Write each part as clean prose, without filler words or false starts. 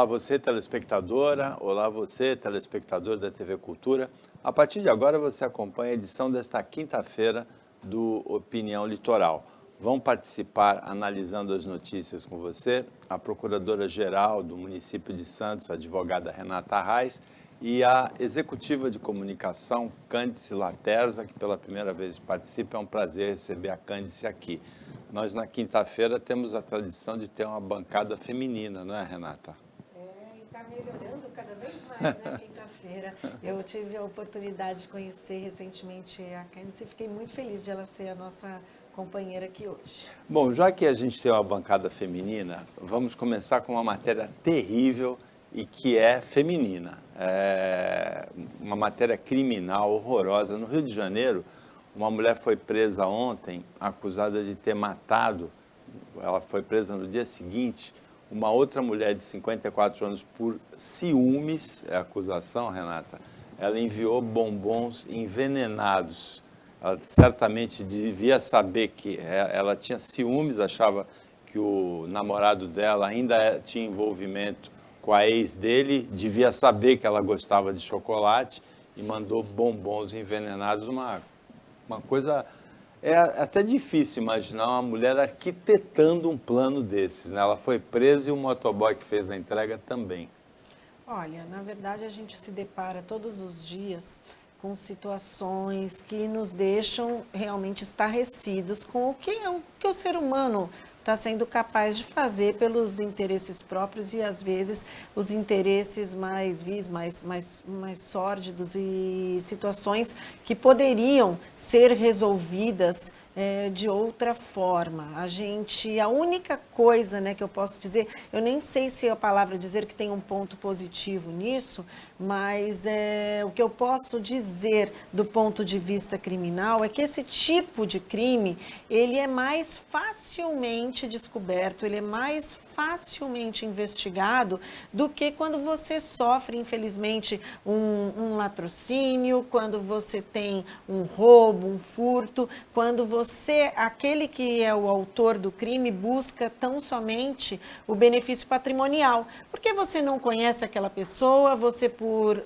Olá você telespectadora, olá você telespectador da TV Cultura. A partir de agora você acompanha a edição desta quinta-feira do Opinião Litoral. Vão participar analisando as notícias com você a Procuradora-Geral do município de Santos, a advogada Renata Arraes, e a executiva de comunicação Cândice Laterza, que pela primeira vez participa. É um prazer receber a Cândice aqui. Nós na quinta-feira temos a tradição de ter uma bancada feminina, não é, Renata? E está melhorando cada vez mais, né, quinta-feira. Eu tive a oportunidade de conhecer recentemente a Cândice e fiquei muito feliz de ela ser a nossa companheira aqui hoje. Bom, já que a gente tem uma bancada feminina, vamos começar com uma matéria terrível e que é feminina. É uma matéria criminal horrorosa. No Rio de Janeiro, uma mulher foi presa ontem, acusada de ter matado, ela foi presa no dia seguinte, uma outra mulher de 54 anos por ciúmes, é a acusação, Renata. Ela enviou bombons envenenados. Ela certamente devia saber que ela tinha ciúmes, achava que o namorado dela ainda tinha envolvimento com a ex dele, devia saber que ela gostava de chocolate e mandou bombons envenenados, uma coisa... É até difícil imaginar uma mulher arquitetando um plano desses, né? Ela foi presa e o motoboy que fez a entrega também. Olha, na verdade a gente se depara todos os dias com situações que nos deixam realmente estarrecidos com o que o ser humano está sendo capaz de fazer pelos interesses próprios e, às vezes, os interesses mais vis, mais sórdidos e situações que poderiam ser resolvidas de outra forma. A única coisa, né, que eu posso dizer, eu nem sei se a palavra dizer que tem um ponto positivo nisso, mas o que eu posso dizer do ponto de vista criminal é que esse tipo de crime, ele é mais facilmente descoberto, ele é mais facilmente investigado do que quando você sofre, infelizmente, um latrocínio, quando você tem um roubo, um furto, quando aquele que é o autor do crime, busca tão somente o benefício patrimonial. Porque você não conhece aquela pessoa, você por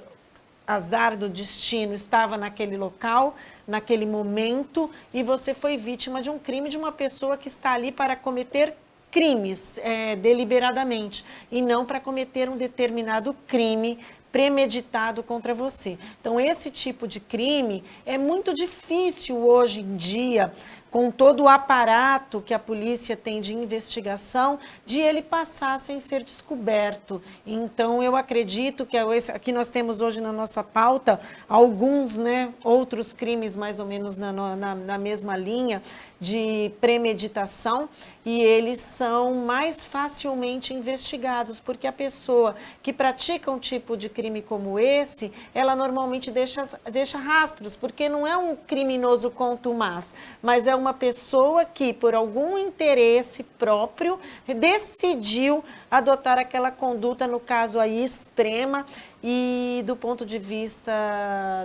azar do destino estava naquele local, naquele momento, e você foi vítima de um crime de uma pessoa que está ali para cometer crimes deliberadamente e não para cometer um determinado crime premeditado contra você. Então, esse tipo de crime é muito difícil hoje em dia, com todo o aparato que a polícia tem de investigação, de ele passar sem ser descoberto. Então, eu acredito que aqui nós temos hoje na nossa pauta alguns, né, outros crimes mais ou menos na mesma linha de premeditação, e eles são mais facilmente investigados, porque a pessoa que pratica um tipo de crime como esse, ela normalmente deixa rastros, porque não é um criminoso contumaz, mas é uma pessoa que, por algum interesse próprio, decidiu adotar aquela conduta, no caso aí, extrema. E do ponto de vista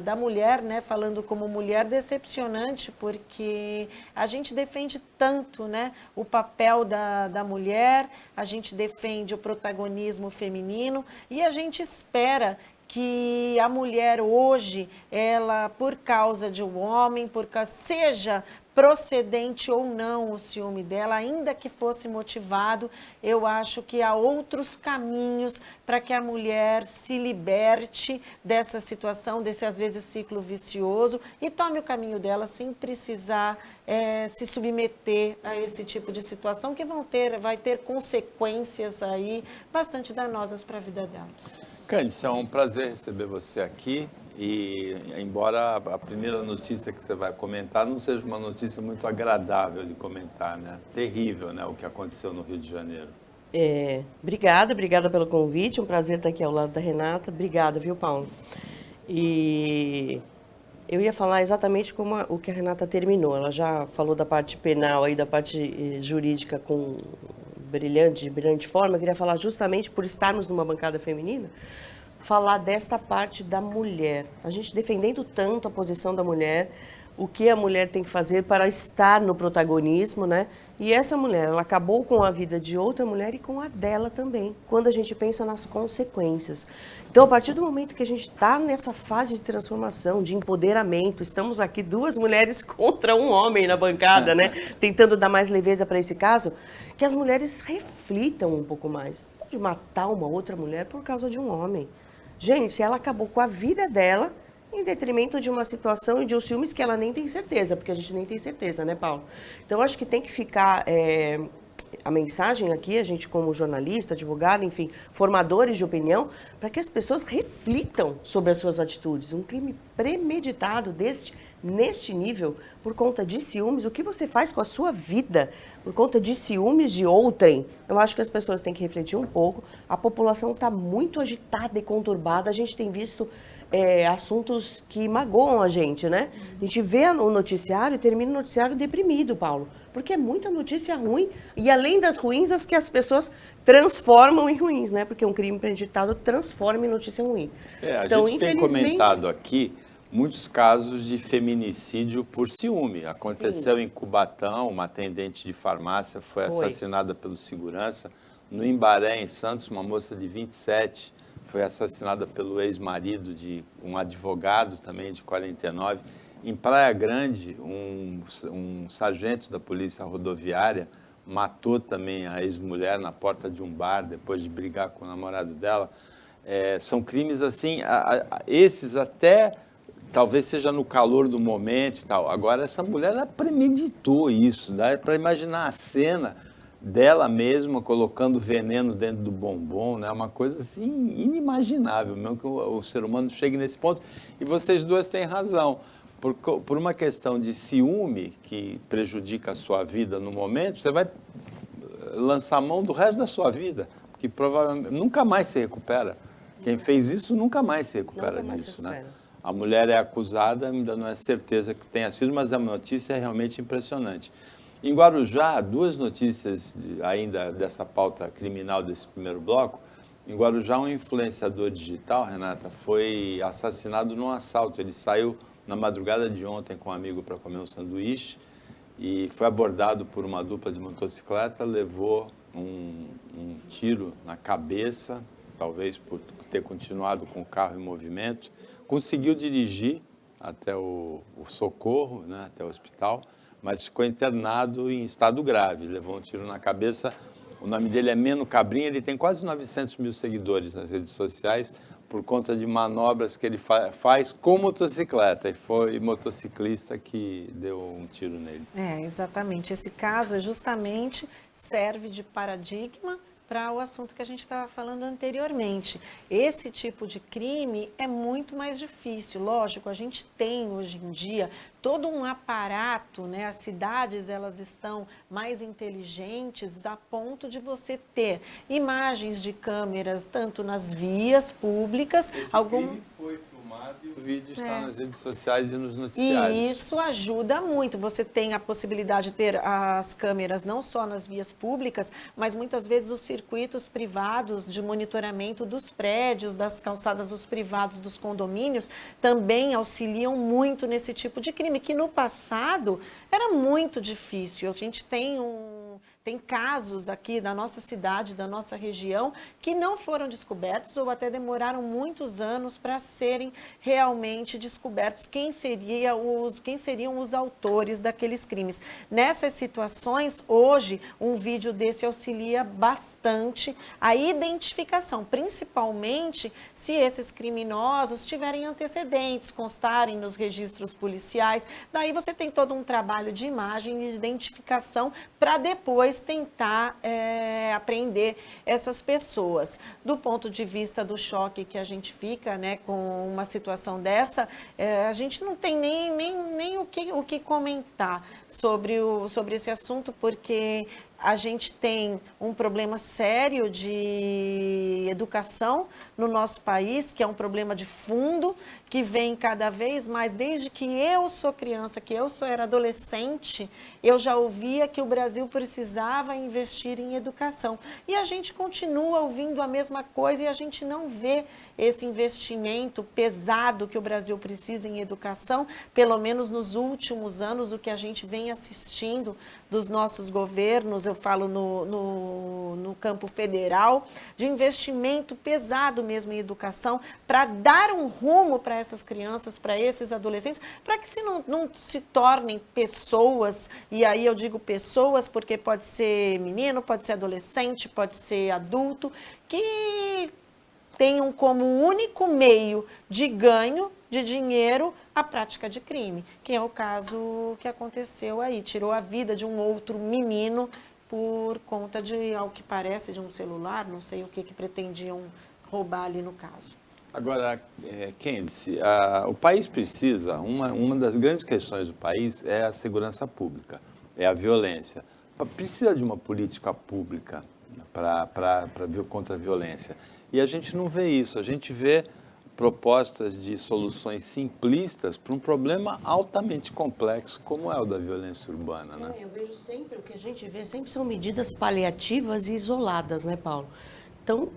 da mulher, né, falando como mulher, decepcionante, porque a gente defende tanto, né, o papel da mulher, a gente defende o protagonismo feminino e a gente espera que a mulher hoje, ela, por causa de um homem, seja procedente ou não o ciúme dela, ainda que fosse motivado, eu acho que há outros caminhos para que a mulher se liberte dessa situação, desse, às vezes, ciclo vicioso e tome o caminho dela sem precisar se submeter a esse tipo de situação que vai ter consequências aí bastante danosas para a vida dela. Cândice, é um prazer receber você aqui e, embora a primeira notícia que você vai comentar não seja uma notícia muito agradável de comentar, né? Terrível, né, o que aconteceu no Rio de Janeiro. Obrigada pelo convite, um prazer estar aqui ao lado da Renata. Obrigada, viu, Paulo? E eu ia falar exatamente como o que a Renata terminou. Ela já falou da parte penal, aí, da parte jurídica com de brilhante forma. Eu queria falar justamente por estarmos numa bancada feminina, falar desta parte da mulher. A gente defendendo tanto a posição da mulher, o que a mulher tem que fazer para estar no protagonismo, né? E essa mulher, ela acabou com a vida de outra mulher e com a dela também, quando a gente pensa nas consequências. Então, a partir do momento que a gente está nessa fase de transformação, de empoderamento, estamos aqui 2 mulheres contra um homem na bancada, né? Tentando dar mais leveza para esse caso, que as mulheres reflitam um pouco mais. Não pode matar uma outra mulher por causa de um homem. Gente, ela acabou com a vida dela em detrimento de uma situação e de um ciúmes que ela nem tem certeza, porque a gente nem tem certeza, né, Paulo? Então, acho que tem que ficar a mensagem aqui, a gente como jornalista, advogado, enfim, formadores de opinião, para que as pessoas reflitam sobre as suas atitudes. Um crime premeditado neste nível, por conta de ciúmes, o que você faz com a sua vida, por conta de ciúmes de outrem, eu acho que as pessoas têm que refletir um pouco. A população está muito agitada e conturbada, a gente tem visto assuntos que magoam a gente, né? A gente vê o noticiário e termina o noticiário deprimido, Paulo, porque é muita notícia ruim, e além das ruins, as que as pessoas transformam em ruins, né? Porque um crime premeditado transforma em notícia ruim. A Então, gente tem comentado aqui muitos casos de feminicídio por ciúme. Aconteceu em Cubatão, uma atendente de farmácia foi assassinada pelo segurança. No Imbaré, em Santos, uma moça de 27 foi assassinada pelo ex-marido de um advogado também de 49. Em Praia Grande, um sargento da polícia rodoviária matou também a ex-mulher na porta de um bar depois de brigar com o namorado dela. São crimes assim, esses até talvez seja no calor do momento e tal. Agora, essa mulher, ela premeditou isso, dá para imaginar a cena dela mesma colocando veneno dentro do bombom, né? Uma coisa assim inimaginável, mesmo que o ser humano chegue nesse ponto. E vocês 2 têm razão. Por uma questão de ciúme que prejudica a sua vida no momento, você vai lançar mão do resto da sua vida, que provavelmente nunca mais se recupera. Quem fez isso nunca mais se recupera disso, né? A mulher é acusada, ainda não é certeza que tenha sido, mas a notícia é realmente impressionante. Em Guarujá, 2 notícias ainda dessa pauta criminal desse primeiro bloco. Em Guarujá, um influenciador digital, Renata, foi assassinado num assalto. Ele saiu na madrugada de ontem com um amigo para comer um sanduíche e foi abordado por uma dupla de motocicleta, levou um tiro na cabeça, talvez por ter continuado com o carro em movimento. Conseguiu dirigir até o socorro, né, até o hospital, mas ficou internado em estado grave, levou um tiro na cabeça. O nome dele é Meno Cabrinha, ele tem quase 900 mil seguidores nas redes sociais por conta de manobras que ele faz com motocicleta, e foi motociclista que deu um tiro nele. Exatamente. Esse caso justamente serve de paradigma para o assunto que a gente estava falando anteriormente. Esse tipo de crime é muito mais difícil. Lógico, a gente tem hoje em dia todo um aparato, né? As cidades, elas estão mais inteligentes a ponto de você ter imagens de câmeras, tanto nas vias públicas... Crime foi filmado e o vídeo está nas redes sociais e nos noticiários. E isso ajuda muito. Você tem a possibilidade de ter as câmeras não só nas vias públicas, mas muitas vezes os circuitos privados de monitoramento dos prédios, das calçadas dos privados, dos condomínios, também auxiliam muito nesse tipo de crime, que no passado era muito difícil. A gente tem casos aqui da nossa cidade, da nossa região, que não foram descobertos ou até demoraram muitos anos para serem realmente descobertos quem seriam os autores daqueles crimes. Nessas situações, hoje, um vídeo desse auxilia bastante a identificação, principalmente se esses criminosos tiverem antecedentes, constarem nos registros policiais. Daí você tem todo um trabalho de imagem e de identificação para depois tentar apreender essas pessoas. Do ponto de vista do choque que a gente fica, né, com uma situação dessa, a gente não tem nem o que comentar sobre esse assunto, porque A gente tem um problema sério de educação no nosso país, que é um problema de fundo, que vem cada vez mais. Desde que eu sou criança, era adolescente, eu já ouvia que o Brasil precisava investir em educação. E a gente continua ouvindo a mesma coisa e a gente não vê esse investimento pesado que o Brasil precisa em educação, pelo menos nos últimos anos, o que a gente vem assistindo dos nossos governos, eu falo no campo federal, de investimento pesado mesmo em educação, para dar um rumo para essas crianças, para esses adolescentes, para que não se tornem pessoas, e aí eu digo pessoas porque pode ser menino, pode ser adolescente, pode ser adulto, que tenham como único meio de ganho de dinheiro a prática de crime, que é o caso que aconteceu aí. Tirou a vida de um outro menino por conta de, ao que parece, de um celular, não sei o que pretendiam roubar ali no caso. Agora, Candice, o país precisa, uma das grandes questões do país é a segurança pública, é a violência. Precisa de uma política pública para vir contra a violência. E a gente não vê isso, a gente vê propostas de soluções simplistas para um problema altamente complexo, como é o da violência urbana, né? Eu vejo sempre, o que a gente vê sempre são medidas paliativas e isoladas, né, Paulo? Então,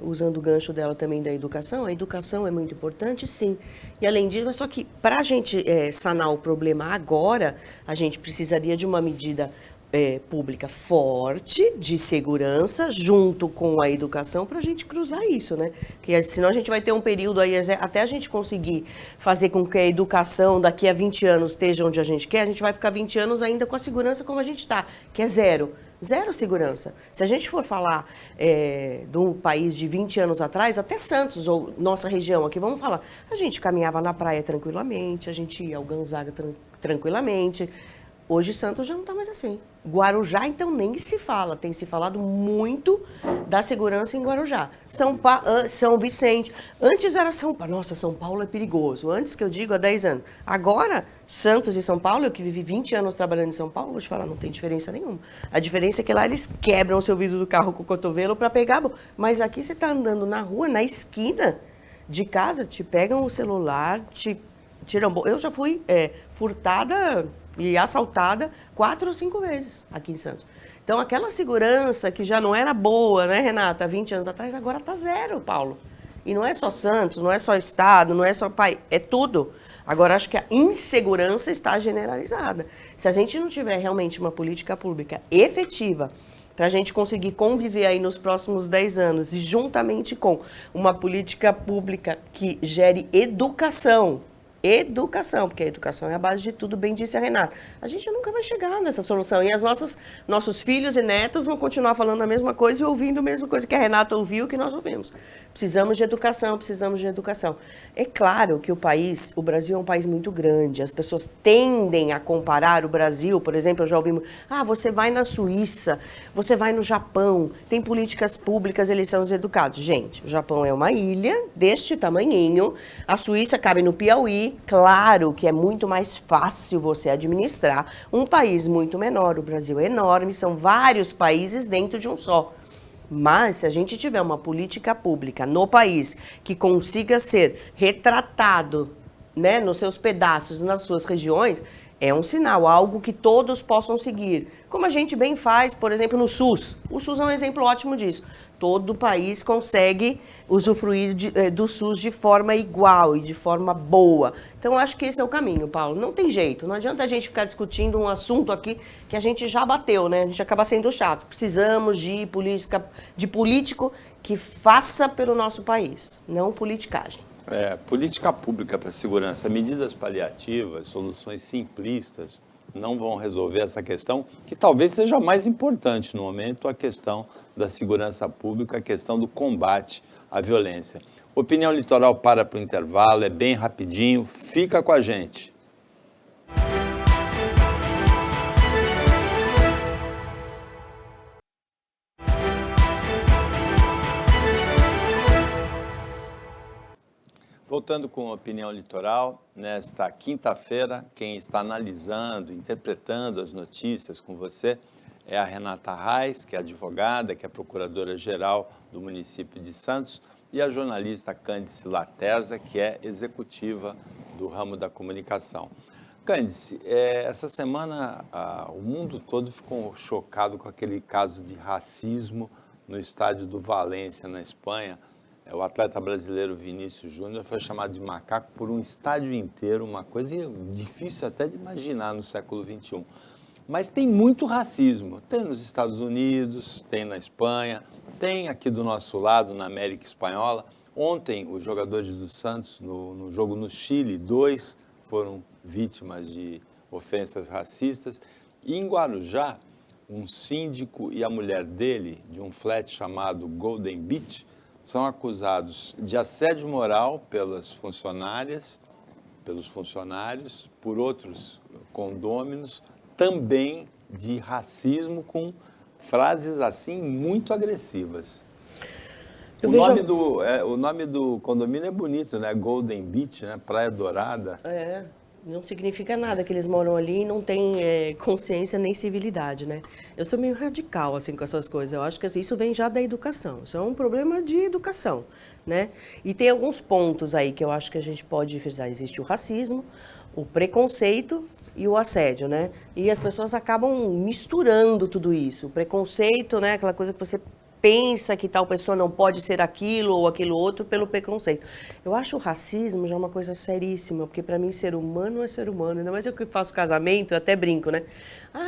usando o gancho dela também da educação, a educação é muito importante, sim. E além disso, só que para a gente sanar o problema agora, a gente precisaria de uma medida pública forte, de segurança, junto com a educação, para a gente cruzar isso, né? Porque senão a gente vai ter um período aí, até a gente conseguir fazer com que a educação daqui a 20 anos esteja onde a gente quer, a gente vai ficar 20 anos ainda com a segurança como a gente está, que é zero. Zero segurança. Se a gente for falar de um país de 20 anos atrás, até Santos, ou nossa região aqui, vamos falar, a gente caminhava na praia tranquilamente, a gente ia ao Gonzaga tranquilamente. Hoje Santos já não está mais assim. Guarujá, então, nem se fala. Tem se falado muito da segurança em Guarujá. São Vicente. Antes era São Paulo. Nossa, São Paulo é perigoso. Antes que eu digo, há 10 anos. Agora, Santos e São Paulo, eu que vivi 20 anos trabalhando em São Paulo, vou te falar, não tem diferença nenhuma. A diferença é que lá eles quebram o seu vidro do carro com o cotovelo para pegar. Mas aqui você está andando na rua, na esquina de casa, te pegam o celular, te tiram... Eu já fui furtada e assaltada 4 ou 5 vezes aqui em Santos. Então, aquela segurança que já não era boa, né, Renata, há 20 anos atrás, agora está zero, Paulo. E não é só Santos, não é só Estado, não é só país, é tudo. Agora, acho que a insegurança está generalizada. Se a gente não tiver realmente uma política pública efetiva para a gente conseguir conviver aí nos próximos 10 anos e juntamente com uma política pública que gere educação, porque a educação é a base de tudo, bem disse a Renata. A gente nunca vai chegar nessa solução. E nossos filhos e netos vão continuar falando a mesma coisa e ouvindo a mesma coisa que a Renata ouviu e que nós ouvimos. Precisamos de educação, precisamos de educação. É claro que o Brasil é um país muito grande. As pessoas tendem a comparar o Brasil, por exemplo, eu já ouvi, você vai na Suíça, você vai no Japão, tem políticas públicas, eles são os educados. Gente, o Japão é uma ilha deste tamanhinho, a Suíça cabe no Piauí. Claro que é muito mais fácil você administrar um país muito menor. O Brasil é enorme, são vários países dentro de um só. Mas se a gente tiver uma política pública no país que consiga ser retratado, né, nos seus pedaços, nas suas regiões, é um sinal, algo que todos possam seguir. Como a gente bem faz, por exemplo, no SUS. O SUS é um exemplo ótimo disso. Todo o país consegue usufruir do SUS de forma igual e de forma boa. Então, acho que esse é o caminho, Paulo. Não tem jeito. Não adianta a gente ficar discutindo um assunto aqui que a gente já bateu, né? A gente acaba sendo chato. Precisamos de político que faça pelo nosso país, não politicagem. Política pública para segurança, medidas paliativas, soluções simplistas não vão resolver essa questão, que talvez seja a mais importante no momento, a questão da segurança pública, a questão do combate à violência. Opinião Litoral para o intervalo, é bem rapidinho, fica com a gente. Voltando com a Opinião Litoral, nesta quinta-feira, quem está analisando, interpretando as notícias com você é a Renata Reis, que é advogada, que é procuradora-geral do município de Santos, e a jornalista Cândice Latesa, que é executiva do ramo da comunicação. Cândice, essa semana o mundo todo ficou chocado com aquele caso de racismo no estádio do Valência, na Espanha. O atleta brasileiro Vinícius Júnior foi chamado de macaco por um estádio inteiro, uma coisa difícil até de imaginar no século XXI. Mas tem muito racismo, tem nos Estados Unidos, tem na Espanha, tem aqui do nosso lado, na América Espanhola. Ontem, os jogadores do Santos, no jogo no Chile, 2 foram vítimas de ofensas racistas. E em Guarujá, um síndico e a mulher dele, de um flat chamado Golden Beach, são acusados de assédio moral pelas funcionárias, pelos funcionários, por outros condôminos, também de racismo, com frases assim muito agressivas. O nome do condomínio é bonito, né? Golden Beach, né? Praia Dourada. Não significa nada que eles moram ali e não têm consciência nem civilidade, né? Eu sou meio radical, assim, com essas coisas. Eu acho que assim, isso vem já da educação. Isso é um problema de educação, né? E tem alguns pontos aí que eu acho que a gente pode frisar. Existe o racismo, o preconceito e o assédio, né? E as pessoas acabam misturando tudo isso. O preconceito, né? Aquela coisa que você pensa que tal pessoa não pode ser aquilo ou aquilo outro pelo preconceito. Eu acho o racismo já uma coisa seríssima, porque para mim ser humano é ser humano. Ainda mais eu que faço casamento, eu até brinco, né?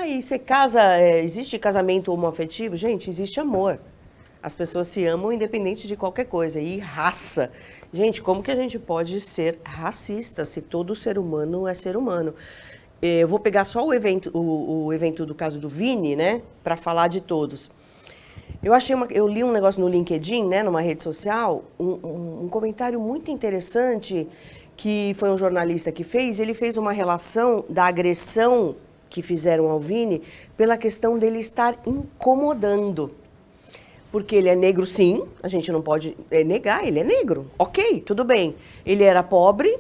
E você casa, existe casamento homoafetivo? Gente, existe amor. As pessoas se amam independente de qualquer coisa. E raça. Gente, como que a gente pode ser racista se todo ser humano é ser humano? Eu vou pegar só o evento do caso do Vini, né? Para falar de todos. Eu li um negócio no LinkedIn, né, numa rede social, um comentário muito interessante que foi um jornalista que fez. Ele fez uma relação da agressão que fizeram ao Vini pela questão dele estar incomodando. Porque ele é negro, sim, a gente não pode negar, ele é negro. Ok, tudo bem. Ele era pobre,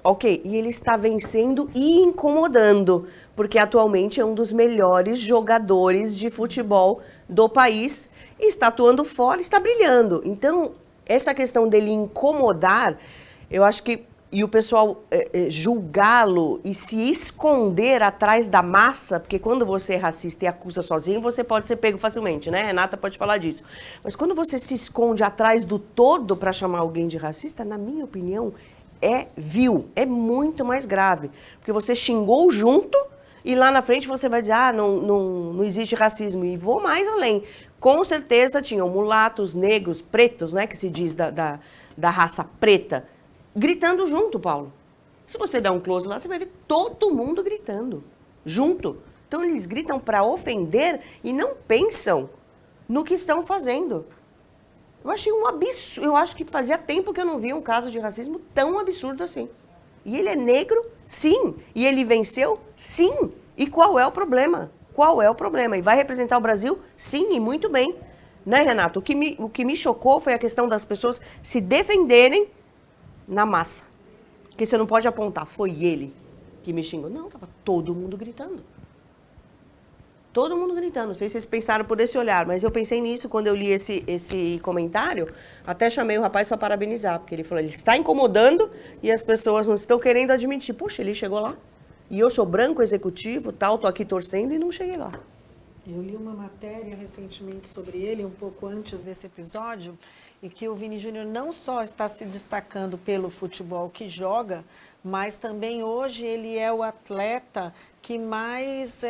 ok, e ele está vencendo e incomodando, porque atualmente é um dos melhores jogadores de futebol do país, e está atuando fora, está brilhando. Então, essa questão dele incomodar, eu acho que, e o pessoal julgá-lo e se esconder atrás da massa, porque quando você é racista e acusa sozinho, você pode ser pego facilmente, né? Renata pode falar disso. Mas quando você se esconde atrás do todo para chamar alguém de racista, na minha opinião, é vil, é muito mais grave. Porque você xingou junto e lá na frente você vai dizer, não existe racismo. E vou mais além. Com certeza tinham mulatos, negros, pretos, né, que se diz da raça preta, gritando junto, Paulo. Se você der um close lá, você vai ver todo mundo gritando, junto. Então eles gritam para ofender e não pensam no que estão fazendo. Eu achei um absurdo. Eu acho que fazia tempo que eu não via um caso de racismo tão absurdo assim. E ele é negro? Sim. E ele venceu? Sim. E qual é o problema? Qual é o problema? E vai representar o Brasil? Sim, e muito bem. Né, Renato? O que me chocou foi a questão das pessoas se defenderem na massa. Porque você não pode apontar, foi ele que me xingou. Não, estava todo mundo gritando. Todo mundo gritando. Não sei se vocês pensaram por esse olhar, mas eu pensei nisso quando eu li esse comentário. Até chamei o rapaz para parabenizar, porque ele falou, ele está incomodando e as pessoas não estão querendo admitir. Poxa, ele chegou lá. E eu sou branco, executivo, tal, tô aqui torcendo e não cheguei lá. Eu li uma matéria recentemente sobre ele, um pouco antes desse episódio, e que o Vini Júnior não só está se destacando pelo futebol que joga, mas também hoje ele é o atleta que mais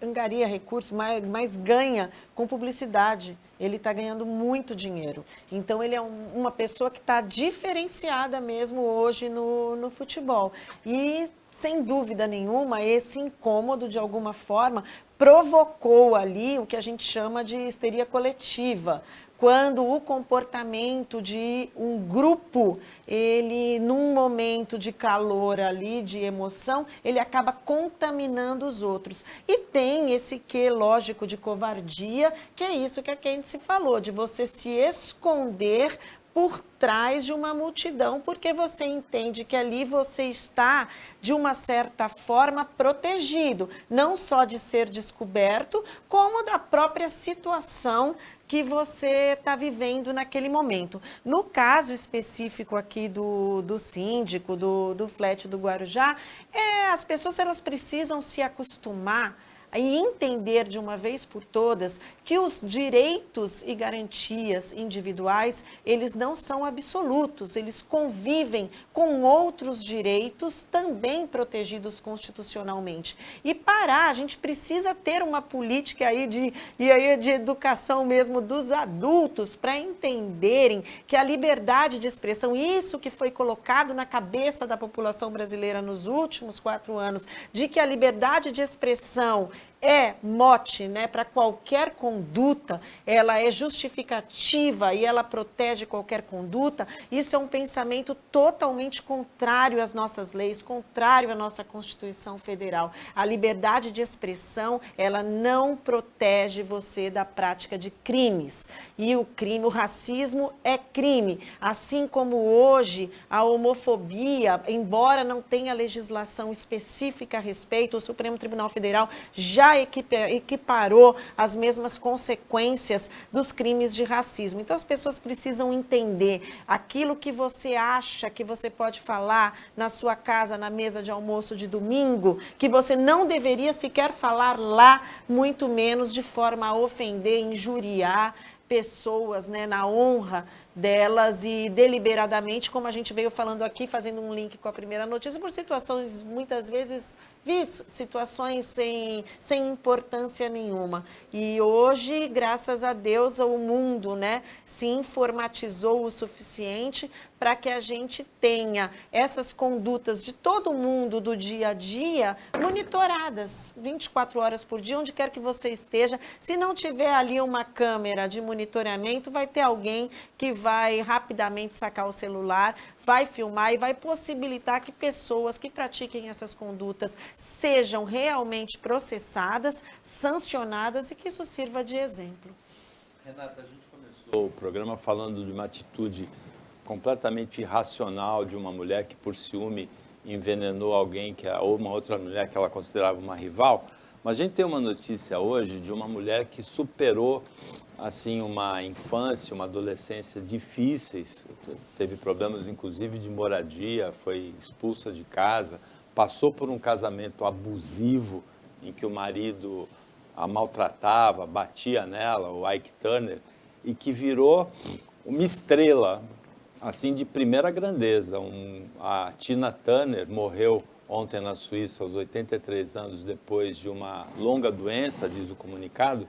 angaria recursos, mais ganha com publicidade. Ele está ganhando muito dinheiro. Então, ele é uma pessoa que está diferenciada mesmo hoje no futebol. E, sem dúvida nenhuma, esse incômodo, de alguma forma, provocou ali o que a gente chama de histeria coletiva. Quando o comportamento de um grupo, ele, num momento de calor ali, de emoção, ele acaba contaminando os outros. E tem esse quê, lógico, de covardia, que é isso que a Cândice falou, de você se esconder por trás de uma multidão, porque você entende que ali você está, de uma certa forma, protegido, não só de ser descoberto, como da própria situação que você está vivendo naquele momento. No caso específico aqui do síndico, do flat do Guarujá, as pessoas elas precisam se acostumar e entender de uma vez por todas que os direitos e garantias individuais, eles não são absolutos, eles convivem com outros direitos também protegidos constitucionalmente. E a gente precisa ter uma política aí de educação mesmo dos adultos para entenderem que a liberdade de expressão, isso que foi colocado na cabeça da população brasileira nos últimos 4 anos, de que a liberdade de expressão é mote, né, para qualquer conduta, ela é justificativa e ela protege qualquer conduta, isso é um pensamento totalmente contrário às nossas leis, contrário à nossa Constituição Federal. A liberdade de expressão, ela não protege você da prática de crimes. E o racismo é crime. Assim como hoje a homofobia, embora não tenha legislação específica a respeito, o Supremo Tribunal Federal já equiparou as mesmas consequências dos crimes de racismo. Então, as pessoas precisam entender aquilo que você acha que você pode falar na sua casa, na mesa de almoço de domingo, que você não deveria sequer falar lá, muito menos de forma a ofender, injuriar pessoas, né, na honra delas e deliberadamente, como a gente veio falando aqui, fazendo um link com a primeira notícia, por situações, muitas vezes, situações sem importância nenhuma. E hoje, graças a Deus, o mundo, né, se informatizou o suficiente para que a gente tenha essas condutas de todo mundo do dia a dia monitoradas 24 horas por dia, onde quer que você esteja. Se não tiver ali uma câmera de monitoramento, vai ter alguém que vai rapidamente sacar o celular, vai filmar e vai possibilitar que pessoas que pratiquem essas condutas sejam realmente processadas, sancionadas e que isso sirva de exemplo. Renata, a gente começou o programa falando de uma atitude completamente irracional de uma mulher que por ciúme envenenou alguém, ou uma outra mulher que ela considerava uma rival, mas a gente tem uma notícia hoje de uma mulher que superou assim uma infância, uma adolescência difíceis, teve problemas inclusive de moradia, foi expulsa de casa, passou por um casamento abusivo em que o marido a maltratava, batia nela, o Ike Turner, e que virou uma estrela assim de primeira grandeza. A Tina Turner morreu ontem na Suíça aos 83 anos depois de uma longa doença, diz o comunicado.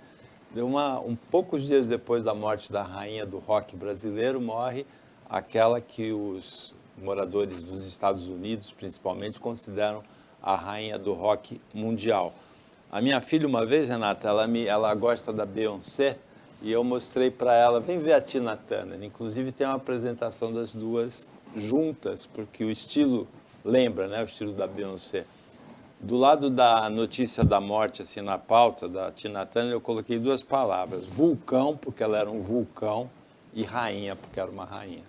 Poucos dias depois da morte da rainha do rock brasileiro, morre aquela que os moradores dos Estados Unidos, principalmente, consideram a rainha do rock mundial. A minha filha, uma vez, Renata, ela gosta da Beyoncé, e eu mostrei para ela, vem ver a Tina Turner. Inclusive tem uma apresentação das duas juntas, porque o estilo lembra, né, o estilo da Beyoncé. Do lado da notícia da morte, assim, na pauta da Tina Turner, eu coloquei 2 palavras: vulcão, porque ela era um vulcão, e rainha, porque era uma rainha.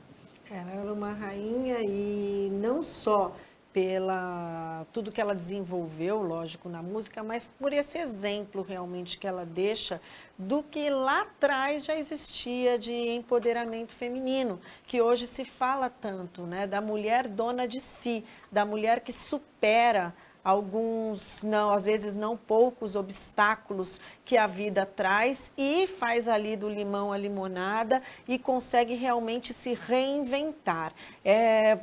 Ela era uma rainha e não só pela tudo que ela desenvolveu, lógico, na música, mas por esse exemplo realmente que ela deixa do que lá atrás já existia de empoderamento feminino, que hoje se fala tanto, né, da mulher dona de si, da mulher que supera alguns, não, às vezes não poucos obstáculos que a vida traz e faz ali do limão a limonada e consegue realmente se reinventar.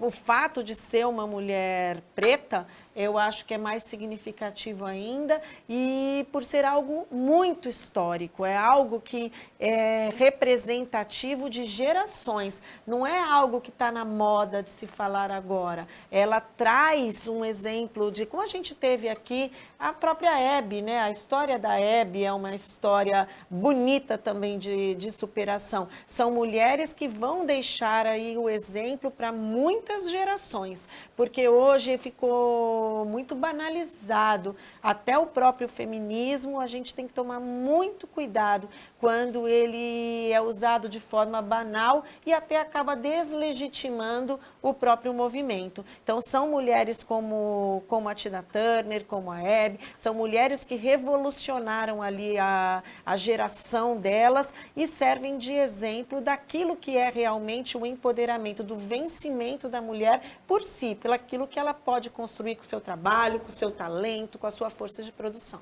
O fato de ser uma mulher preta, eu acho que é mais significativo ainda, e por ser algo muito histórico, é algo que é representativo de gerações, não é algo que está na moda de se falar agora. Ela traz um exemplo de, como a gente teve aqui, a própria Hebe, né? A história da Hebe é uma história bonita também de superação. São mulheres que vão deixar aí o exemplo para muitas gerações, porque hoje ficou muito banalizado. Até o próprio feminismo, a gente tem que tomar muito cuidado quando ele é usado de forma banal e até acaba deslegitimando o próprio movimento. Então, são mulheres como a Tina Turner, como a Hebe, são mulheres que revolucionaram ali a geração delas e servem de exemplo daquilo que é realmente o empoderamento, do vencimento da mulher por si, pelo aquilo que ela pode construir com o seu trabalho, com o seu talento, com a sua força de produção.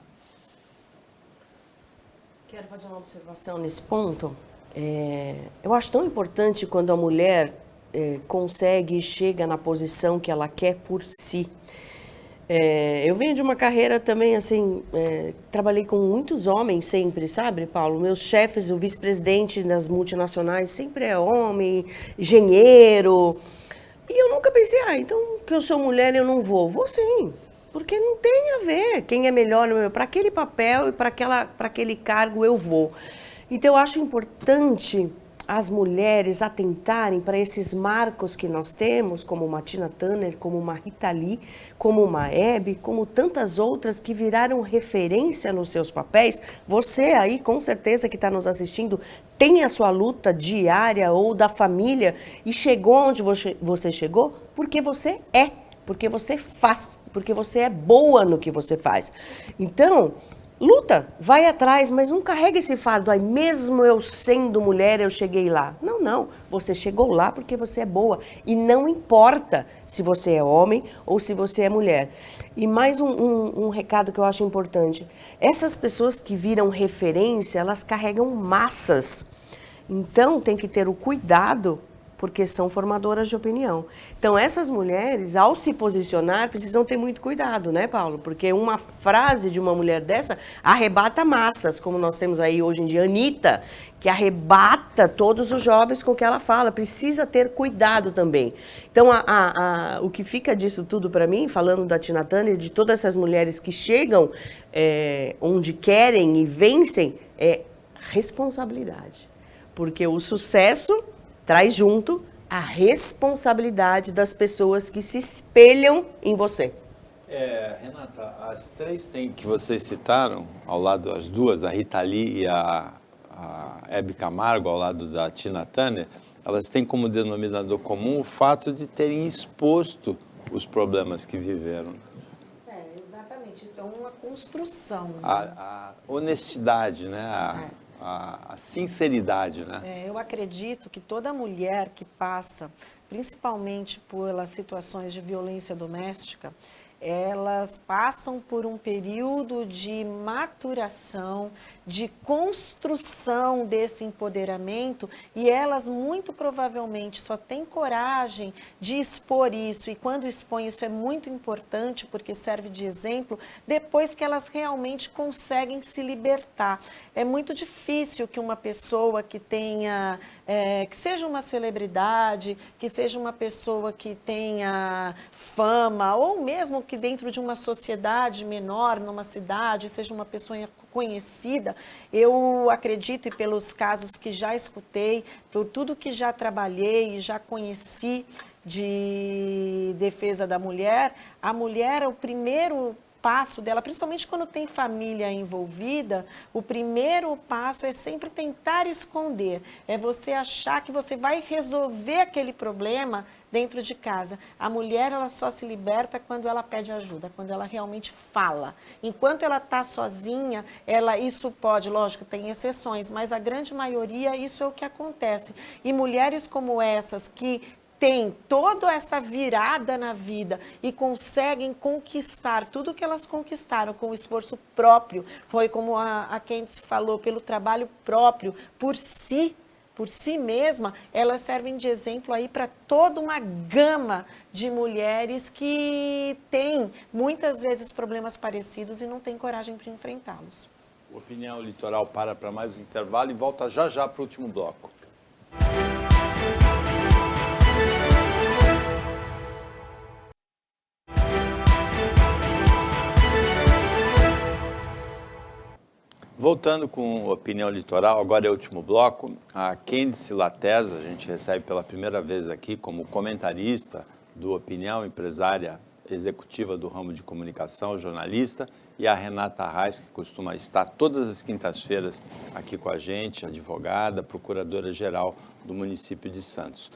Quero fazer uma observação nesse ponto. Eu acho tão importante quando a mulher consegue e chega na posição que ela quer por si. Eu venho de uma carreira também, assim, trabalhei com muitos homens sempre, sabe, Paulo? Meus chefes, o vice-presidente das multinacionais sempre é homem, engenheiro. E eu nunca pensei, então que eu sou mulher eu não vou. Vou sim, porque não tem a ver quem é melhor para aquele papel e para aquele cargo eu vou. Então eu acho importante as mulheres atentarem para esses marcos que nós temos, como uma Tina Turner, como uma Rita Lee, como uma Hebe, como tantas outras que viraram referência nos seus papéis. Você aí, com certeza que está nos assistindo, tem a sua luta diária ou da família e chegou onde você chegou porque você porque você faz, porque você é boa no que você faz. Então, luta, vai atrás, mas não carrega esse fardo. Mesmo eu sendo mulher, eu cheguei lá. Não. Você chegou lá porque você é boa. E não importa se você é homem ou se você é mulher. E mais um recado que eu acho importante. Essas pessoas que viram referência, elas carregam massas. Então, tem que ter o cuidado, porque são formadoras de opinião. Então, essas mulheres, ao se posicionar, precisam ter muito cuidado, né, Paulo? Porque uma frase de uma mulher dessa arrebata massas, como nós temos aí hoje em dia, Anitta, que arrebata todos os jovens com o que ela fala. Precisa ter cuidado também. Então, o que fica disso tudo para mim, falando da Tina Turner, de todas essas mulheres que chegam onde querem e vencem, é responsabilidade. Porque o sucesso traz junto a responsabilidade das pessoas que se espelham em você. Renata, as três que vocês citaram, ao lado, as duas, a Rita Lee e a Hebe Camargo, ao lado da Tina Turner, elas têm como denominador comum o fato de terem exposto os problemas que viveram. Exatamente, isso é uma construção. A honestidade, né? A sinceridade, né? Eu acredito que toda mulher que passa, principalmente pelas situações de violência doméstica, elas passam por um período de maturação, de construção desse empoderamento e elas muito provavelmente só têm coragem de expor isso e quando expõem isso é muito importante porque serve de exemplo depois que elas realmente conseguem se libertar. É muito difícil que uma pessoa que tenha, que seja uma celebridade, que seja uma pessoa que tenha fama ou mesmo que dentro de uma sociedade menor, numa cidade, seja uma pessoa conhecida, eu acredito, e pelos casos que já escutei, por tudo que já trabalhei e já conheci de defesa da mulher, a mulher, o primeiro passo dela, principalmente quando tem família envolvida, o primeiro passo é sempre tentar esconder, é você achar que você vai resolver aquele problema dentro de casa. A mulher, ela só se liberta quando ela pede ajuda, quando ela realmente fala. Enquanto ela está sozinha, isso pode, lógico, tem exceções, mas a grande maioria, isso é o que acontece. E mulheres como essas que têm toda essa virada na vida e conseguem conquistar tudo que elas conquistaram com o esforço próprio, foi como a Candice falou, pelo trabalho próprio, por si mesma, elas servem de exemplo aí para toda uma gama de mulheres que têm muitas vezes problemas parecidos e não têm coragem para enfrentá-los. O Opinião Litoral para mais um intervalo e volta já para o último bloco. Voltando com Opinião Litoral, agora é o último bloco. A Candice Laterza, a gente recebe pela primeira vez aqui como comentarista do Opinião, empresária executiva do ramo de comunicação, jornalista, e a Renata Reis, que costuma estar todas as quintas-feiras aqui com a gente, advogada, procuradora-geral do município de Santos.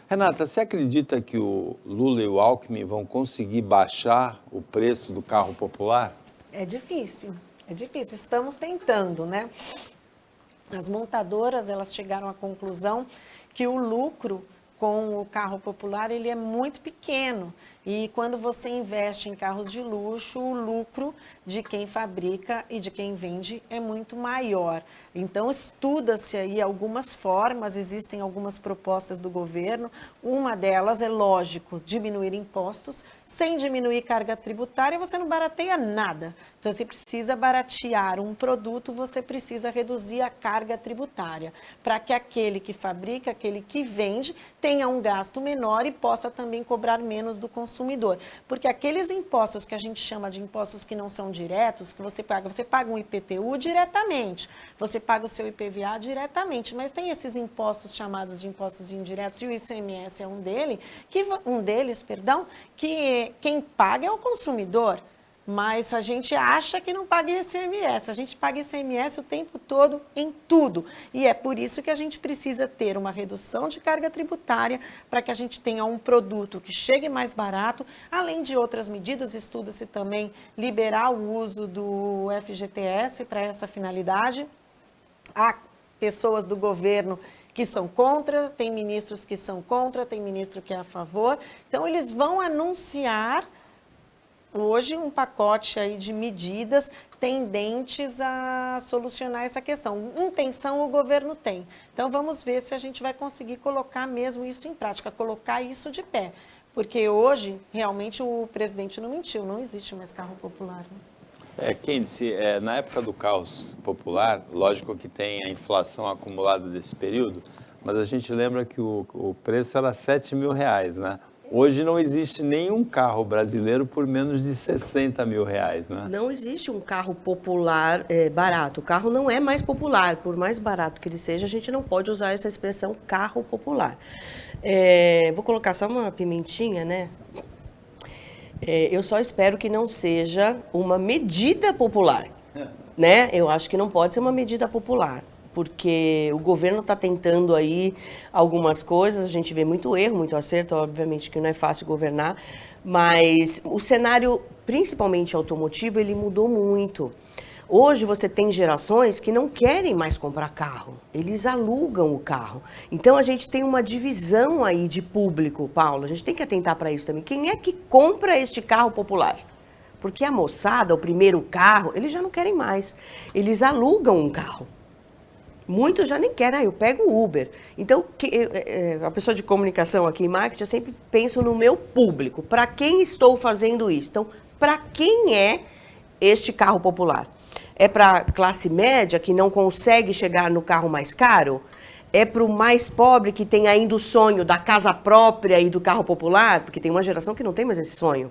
Renata, você acredita que o Lula e o Alckmin vão conseguir baixar o preço do carro popular? É difícil. Estamos tentando, né? As montadoras, elas chegaram à conclusão que o lucro com o carro popular, ele é muito pequeno. E quando você investe em carros de luxo, o lucro de quem fabrica e de quem vende é muito maior. Então, estuda-se aí algumas formas, existem algumas propostas do governo. Uma delas é, lógico, diminuir impostos. Sem diminuir carga tributária, você não barateia nada. Então, você precisa baratear um produto, você precisa reduzir a carga tributária, para que aquele que fabrica, aquele que vende, tenha um gasto menor e possa também cobrar menos do consumidor. Porque aqueles impostos que a gente chama de impostos que não são diretos, que você paga um IPTU diretamente, você paga o seu IPVA diretamente, mas tem esses impostos chamados de impostos indiretos, e o ICMS é um deles, que quem paga é o consumidor. Mas a gente acha que não paga ICMS, a gente paga ICMS o tempo todo em tudo. E é por isso que a gente precisa ter uma redução de carga tributária para que a gente tenha um produto que chegue mais barato, além de outras medidas, estuda-se também liberar o uso do FGTS para essa finalidade. Há pessoas do governo que são contra, tem ministros que são contra, tem ministro que é a favor. Então, eles vão anunciar hoje um pacote aí de medidas tendentes a solucionar essa questão. Intenção o governo tem. Então, vamos ver se a gente vai conseguir colocar mesmo isso em prática, colocar isso de pé. Porque hoje, realmente, o presidente não mentiu, não existe mais carro popular. Né? Candice, na época do carro popular, lógico que tem a inflação acumulada desse período, mas a gente lembra que o preço era R$7.000, né? Hoje não existe nenhum carro brasileiro por menos de R$60.000, né? Não existe um carro popular barato. O carro não é mais popular. Por mais barato que ele seja, a gente não pode usar essa expressão carro popular. Vou colocar só uma pimentinha, né? Eu só espero que não seja uma medida popular, né? Eu acho que não pode ser uma medida popular, porque o governo está tentando aí algumas coisas, a gente vê muito erro, muito acerto, obviamente que não é fácil governar, mas o cenário, principalmente automotivo, ele mudou muito. Hoje você tem gerações que não querem mais comprar carro, eles alugam o carro. Então a gente tem uma divisão aí de público, Paulo, a gente tem que atentar para isso também. Quem é que compra este carro popular? Porque a moçada, o primeiro carro, eles já não querem mais, eles alugam um carro. Muitos já nem querem, eu pego o Uber. Então, a pessoa de comunicação aqui em marketing, eu sempre penso no meu público. Para quem estou fazendo isso? Então, para quem é este carro popular? É para a classe média que não consegue chegar no carro mais caro? É para o mais pobre que tem ainda o sonho da casa própria e do carro popular? Porque tem uma geração que não tem mais esse sonho.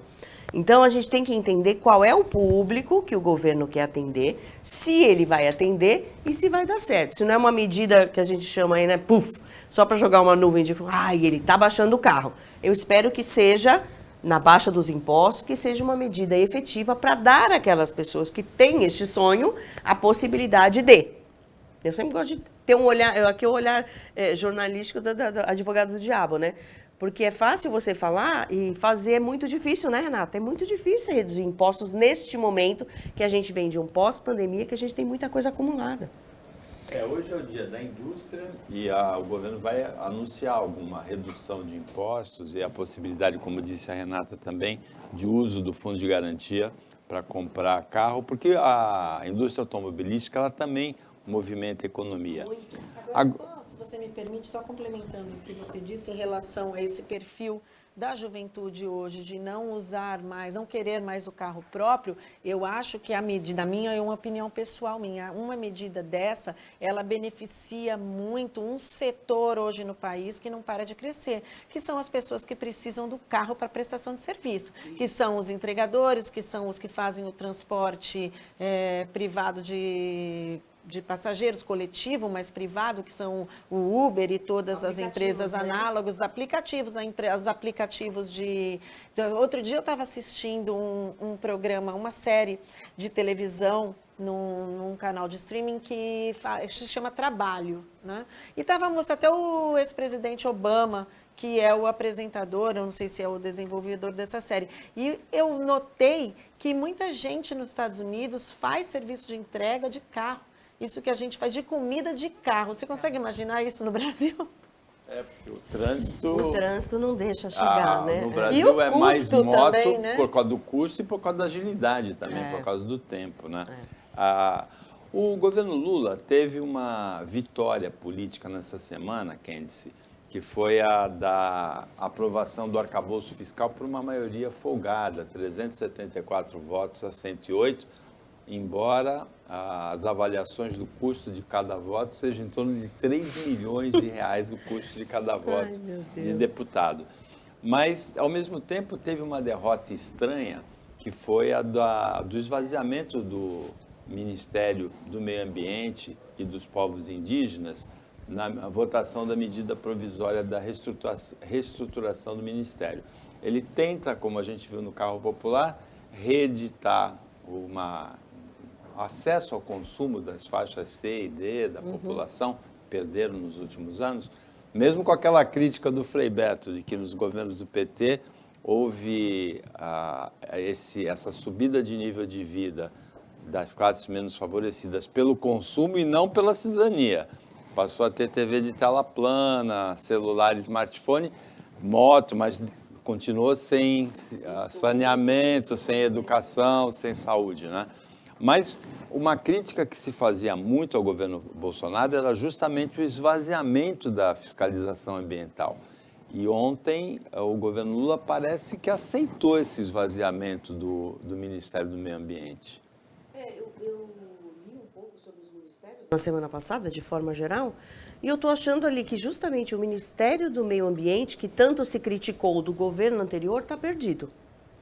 Então, a gente tem que entender qual é o público que o governo quer atender, se ele vai atender e se vai dar certo. Se não é uma medida que a gente chama aí, né, só para jogar uma nuvem de, ele está baixando o carro. Eu espero que seja, na baixa dos impostos, que seja uma medida efetiva para dar àquelas pessoas que têm este sonho a possibilidade de. Eu sempre gosto de ter um olhar, aqui o olhar jornalístico do advogado do diabo, né? Porque é fácil você falar e fazer é muito difícil, né, Renata? É muito difícil reduzir impostos neste momento que a gente vem de um pós-pandemia, que a gente tem muita coisa acumulada. Hoje é o dia da indústria e o governo vai anunciar alguma redução de impostos e a possibilidade, como disse a Renata também, de uso do fundo de garantia para comprar carro, porque a indústria automobilística ela também movimenta a economia. Muito. Agora, se você me permite, só complementando o que você disse em relação a esse perfil da juventude hoje de não usar mais, não querer mais o carro próprio, eu acho que a medida minha é uma opinião pessoal minha. Uma medida dessa, ela beneficia muito um setor hoje no país que não para de crescer, que são as pessoas que precisam do carro para prestação de serviço, que são os entregadores, que são os que fazem o transporte privado de de passageiros coletivo, mas privado, que são o Uber e todas as empresas análogas, os aplicativos, os aplicativos de... Então, outro dia eu estava assistindo um programa, uma série de televisão, num canal de streaming que se chama Trabalho, né? E estava mostrando até o ex-presidente Obama, que é o apresentador, eu não sei se é o desenvolvedor dessa série. E eu notei que muita gente nos Estados Unidos faz serviço de entrega de carro. Isso que a gente faz de comida de carro. Você consegue imaginar isso no Brasil? Porque o trânsito... O trânsito não deixa chegar, né? No Brasil E o é mais custo moto também, né? por causa do custo e por causa da agilidade também, por causa do tempo, né? O governo Lula teve uma vitória política nessa semana, Candice, que foi a da aprovação do arcabouço fiscal por uma maioria folgada, 374 votos a 108, embora as avaliações do custo de cada voto sejam em torno de 3 milhões de reais o custo de cada voto de deputado. Mas, ao mesmo tempo, teve uma derrota estranha, que foi a do esvaziamento do Ministério do Meio Ambiente e dos Povos Indígenas na votação da medida provisória da reestruturação do Ministério. Ele tenta, como a gente viu no carro popular, reeditar acesso ao consumo das faixas C e D da população, perderam nos últimos anos, mesmo com aquela crítica do Frei Beto, de que nos governos do PT houve essa subida de nível de vida das classes menos favorecidas pelo consumo e não pela cidadania. Passou a ter TV de tela plana, celular, smartphone, moto, mas continuou sem saneamento, sem educação, sem saúde, né? Mas uma crítica que se fazia muito ao governo Bolsonaro era justamente o esvaziamento da fiscalização ambiental. E ontem o governo Lula parece que aceitou esse esvaziamento do Ministério do Meio Ambiente. Eu li um pouco sobre os ministérios na semana passada, de forma geral, e eu estou achando ali que justamente o Ministério do Meio Ambiente, que tanto se criticou do governo anterior, está perdido.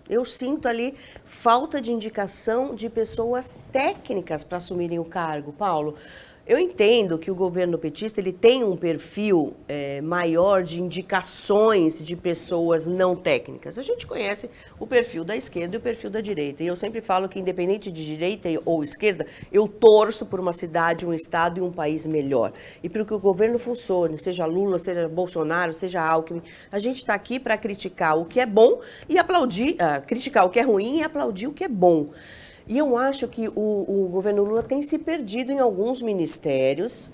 Eu sinto ali falta de indicação de pessoas técnicas para assumirem o cargo, Paulo. Eu entendo que o governo petista ele tem um perfil maior de indicações de pessoas não técnicas. A gente conhece o perfil da esquerda e o perfil da direita. E eu sempre falo que, independente de direita ou esquerda, eu torço por uma cidade, um estado e um país melhor. E para que o governo funcione, seja Lula, seja Bolsonaro, seja Alckmin, a gente está aqui para criticar o que é bom e aplaudir, criticar o que é ruim e aplaudir o que é bom. E eu acho que o governo Lula tem se perdido em alguns ministérios.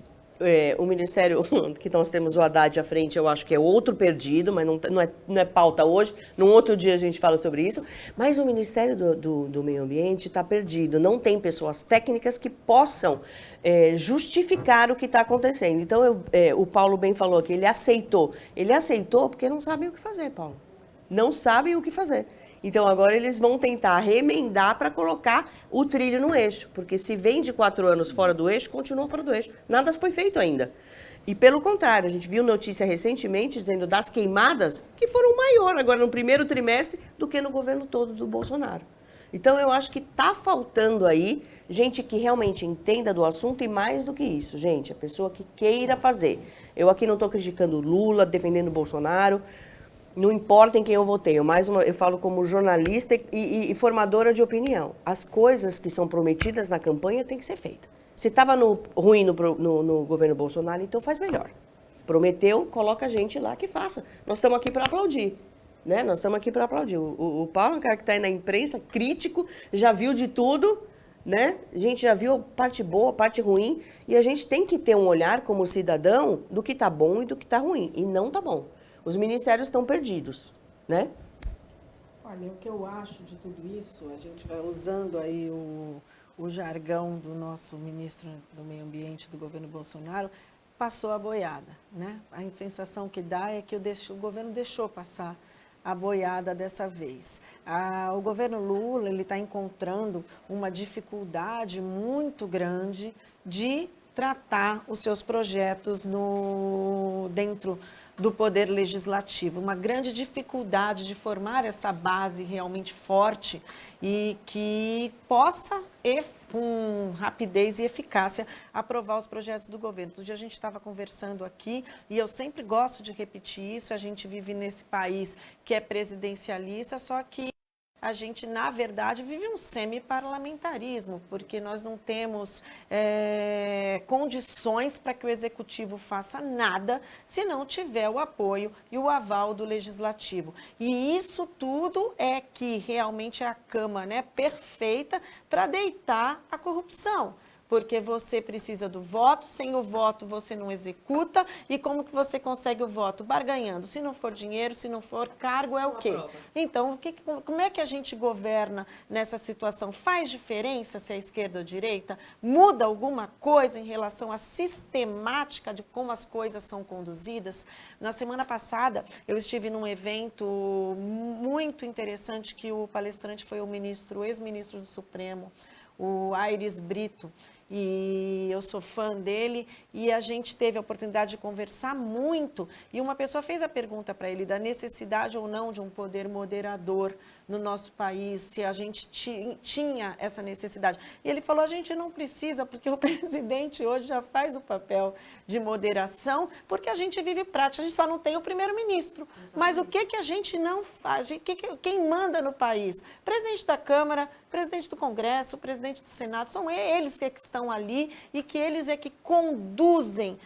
O ministério que nós temos o Haddad à frente, eu acho que é outro perdido, mas não é pauta hoje. Num outro dia a gente fala sobre isso. Mas o Ministério do Meio Ambiente está perdido. Não tem pessoas técnicas que possam justificar o que está acontecendo. Então, o Paulo bem falou que ele aceitou. Ele aceitou porque não sabem o que fazer, Paulo. Não sabem o que fazer. Então, agora eles vão tentar remendar para colocar o trilho no eixo, porque se vem de 4 anos fora do eixo, continua fora do eixo. Nada foi feito ainda. E, pelo contrário, a gente viu notícia recentemente dizendo das queimadas que foram maior agora no primeiro trimestre do que no governo todo do Bolsonaro. Então, eu acho que está faltando aí gente que realmente entenda do assunto e mais do que isso, gente, a pessoa que queira fazer. Eu aqui não estou criticando Lula, defendendo Bolsonaro. Não importa em quem eu votei, eu falo como jornalista e formadora de opinião. As coisas que são prometidas na campanha têm que ser feitas. Se estava ruim no governo Bolsonaro, então faz melhor. Prometeu, coloca a gente lá que faça. Nós estamos aqui para aplaudir. Né? Nós estamos aqui para aplaudir. O Paulo é um cara que está aí na imprensa, crítico, já viu de tudo, né? A gente já viu parte boa, parte ruim, e a gente tem que ter um olhar como cidadão do que está bom e do que está ruim. E não está bom. Os ministérios estão perdidos, né? Olha, o que eu acho de tudo isso, a gente vai usando aí o jargão do nosso ministro do Meio Ambiente do governo Bolsonaro, passou a boiada, né? A sensação que dá é que o governo deixou passar a boiada dessa vez. O governo Lula ele está encontrando uma dificuldade muito grande de tratar os seus projetos dentro do Poder Legislativo. Uma grande dificuldade de formar essa base realmente forte e que possa com rapidez e eficácia, aprovar os projetos do governo. Outro dia a gente estava conversando aqui, e eu sempre gosto de repetir isso, a gente vive nesse país que é presidencialista, só que a gente, na verdade, vive um semi-parlamentarismo, porque nós não temos condições para que o Executivo faça nada se não tiver o apoio e o aval do Legislativo. E isso tudo é que realmente é a cama, né, perfeita para deitar a corrupção. Porque você precisa do voto, sem o voto você não executa, e como que você consegue o voto? Barganhando. Se não for dinheiro, se não for cargo, é o quê? Então, como é que a gente governa nessa situação? Faz diferença se é esquerda ou direita? Muda alguma coisa em relação à sistemática de como as coisas são conduzidas? Na semana passada, eu estive num evento muito interessante que o palestrante foi o ex-ministro do Supremo, o Aires Brito, e eu sou fã dele, e a gente teve a oportunidade de conversar muito, e uma pessoa fez a pergunta para ele da necessidade ou não de um poder moderador no nosso país, se a gente tinha essa necessidade. E ele falou, a gente não precisa, porque o presidente hoje já faz o papel de moderação, porque a gente vive prática, a gente só não tem o primeiro-ministro. Mas o que a gente não faz? Quem manda no país? Presidente da Câmara, presidente do Congresso, presidente do Senado, são eles que estão ali e que eles é que conduzem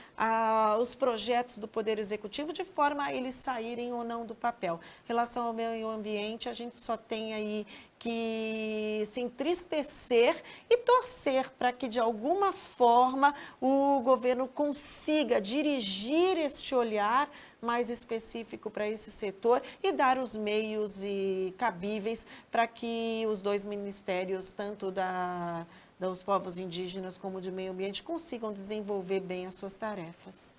os projetos do Poder Executivo de forma a eles saírem ou não do papel. Em relação ao meio ambiente, a gente só tem aí que se entristecer e torcer para que, de alguma forma, o governo consiga dirigir este olhar mais específico para esse setor e dar os meios cabíveis para que os dois ministérios, tanto dos povos indígenas como de meio ambiente, consigam desenvolver bem as suas tarefas.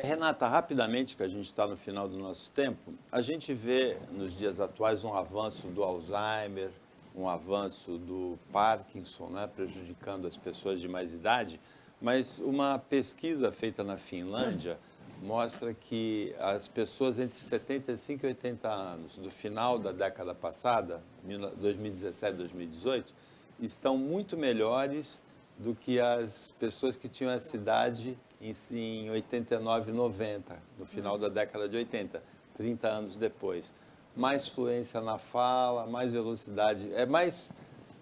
Renata, rapidamente, que a gente está no final do nosso tempo, a gente vê nos dias atuais um avanço do Alzheimer, um avanço do Parkinson, né, prejudicando as pessoas de mais idade, mas uma pesquisa feita na Finlândia mostra que as pessoas entre 75 e 80 anos, do final da década passada, 2017, 2018, estão muito melhores do que as pessoas que tinham essa idade em 89, 90, no final da década de 80, 30 anos depois. Mais fluência na fala, mais velocidade, mais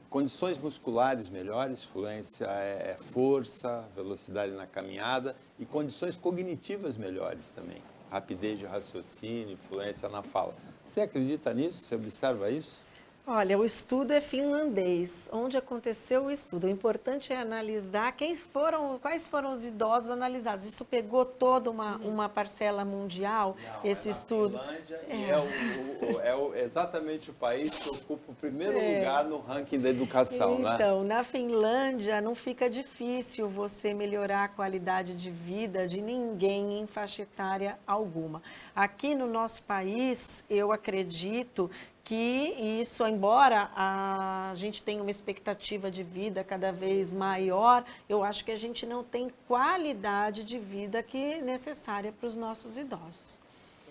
condições musculares melhores, fluência é força, velocidade na caminhada e condições cognitivas melhores também, rapidez de raciocínio, fluência na fala. Você acredita nisso? Você observa isso? Olha, o estudo é finlandês, onde aconteceu o estudo. O importante é analisar quais foram os idosos analisados. Isso pegou toda uma parcela mundial, esse estudo. Finlândia, e é exatamente o país que ocupa o primeiro lugar no ranking da educação, né? Então, na Finlândia não fica difícil você melhorar a qualidade de vida de ninguém em faixa etária alguma. Aqui no nosso país, eu acredito que isso, embora a gente tenha uma expectativa de vida cada vez maior, eu acho que a gente não tem qualidade de vida que é necessária para os nossos idosos.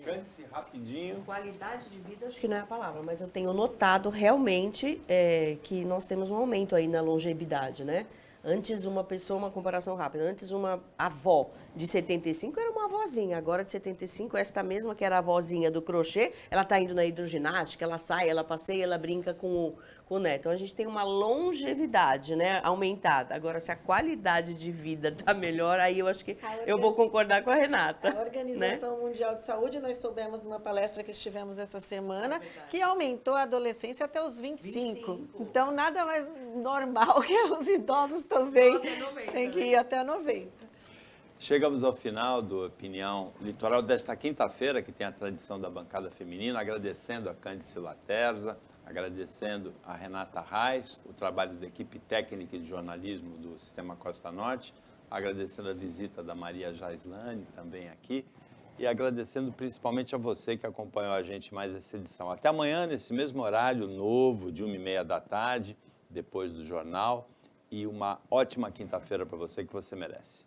Cante-se rapidinho. Qualidade de vida, acho que não é a palavra, mas eu tenho notado realmente que nós temos um aumento aí na longevidade, né? Antes uma comparação rápida, antes uma avó de 75 era uma avózinha, agora de 75, esta mesma que era a avózinha do crochê, ela está indo na hidroginástica, ela sai, ela passeia, ela brinca com o neto. Então a gente tem uma longevidade, né, aumentada. Agora, se a qualidade de vida está melhor, aí eu acho que eu vou concordar com a Renata. A Organização Mundial de Saúde, nós soubemos numa palestra que estivemos essa semana, que aumentou a adolescência até os 25. Então, nada mais normal que os idosos também têm que ir até 90. Chegamos ao final do Opinião Litoral desta quinta-feira, que tem a tradição da bancada feminina, agradecendo a Cândice Laterza, agradecendo a Renata Reis, o trabalho da equipe técnica de jornalismo do Sistema Costa Norte, agradecendo a visita da Maria Jaislane também aqui e agradecendo principalmente a você que acompanhou a gente mais essa edição. Até amanhã, nesse mesmo horário novo, de 1h30 da tarde, depois do jornal, e uma ótima quinta-feira para você que você merece.